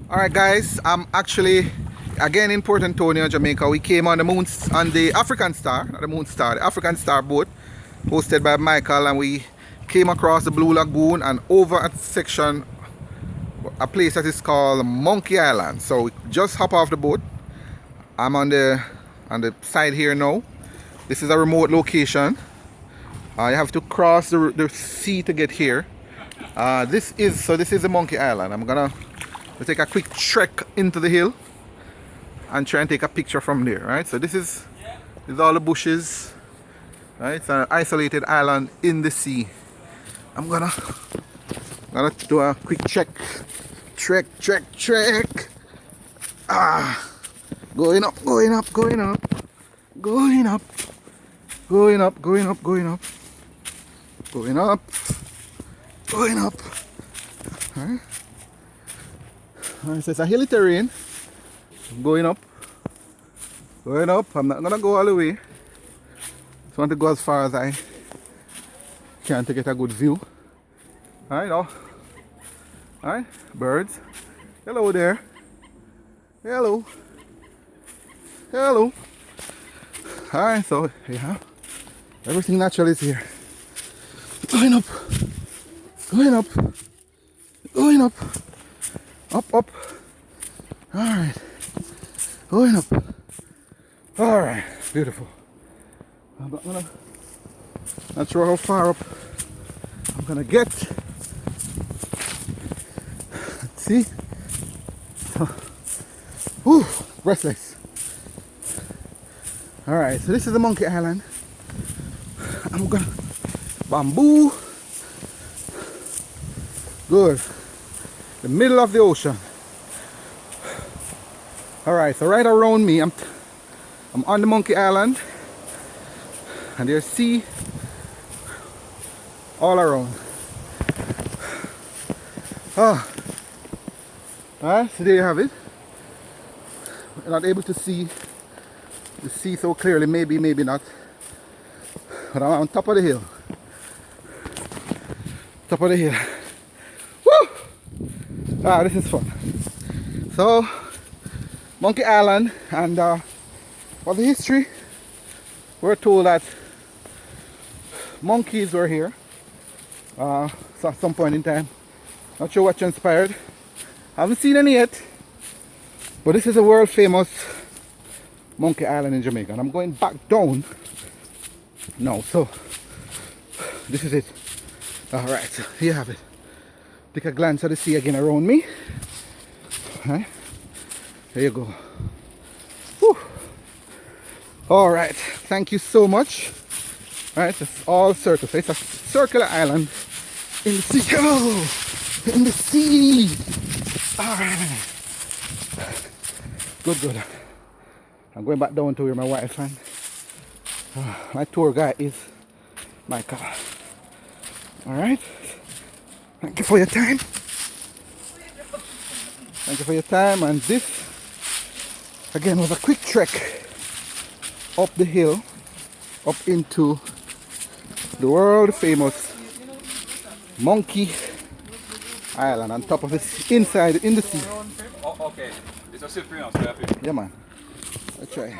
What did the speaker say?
Alright guys, I'm actually again in Port Antonio, Jamaica. We came on the African Star, not the Moon Star, the African Star boat hosted by Michael, and we came across the Blue Lagoon and over a section, a place that is called Monkey Island. So we just hop off the boat. I'm on the side here now. This is a remote location. You have to cross the sea to get here. This is the Monkey Island. I'm gonna take a quick trek into the hill and try and take a picture from there. Right. So this is all the bushes. Right. It's an isolated island in the sea. I'm gonna do a quick trek. Going up. Alright. So it's a hilly terrain. Going up. I'm not gonna go all the way. Just want to go as far as I can to get a good view. Alright now. Alright, birds. Hello there. Hello. Alright, so yeah. Everything natural is here. Going up. Up. Alright. Going up. Alright. Beautiful. Not sure how far up I'm gonna get. Let's see. Whew, breathless. Alright, so this is the Monkey Island. I'm gonna bamboo. Good. The middle of the ocean. Alright, so right around me, I'm on the Monkey Island, and there's sea all around. Alright, so there you have it. You're not able to see the sea so clearly, maybe not. But I'm on top of the hill. Woo! This is fun. So, Monkey Island, and for the history, we're told that monkeys were here so at some point in time. Not sure what transpired. Haven't seen any yet. But this is a world famous Monkey Island in Jamaica, and I'm going back down now. So this is it. Alright, so here you have it. Take a glance at the sea again around me. Alright, there you go. Whew. Alright, thank you so much. Alright, it's all circle. So it's a circular island in the sea. Oh, in the sea. Alright. Good. I'm going back down to where my wife and my tour guide is, Michael. Alright. Thank you for your time. And this again was a quick trek up the hill, up into the world famous Monkey Island, on top of this, inside in the sea. Oh, okay. It's a silver, yeah man. Let's try.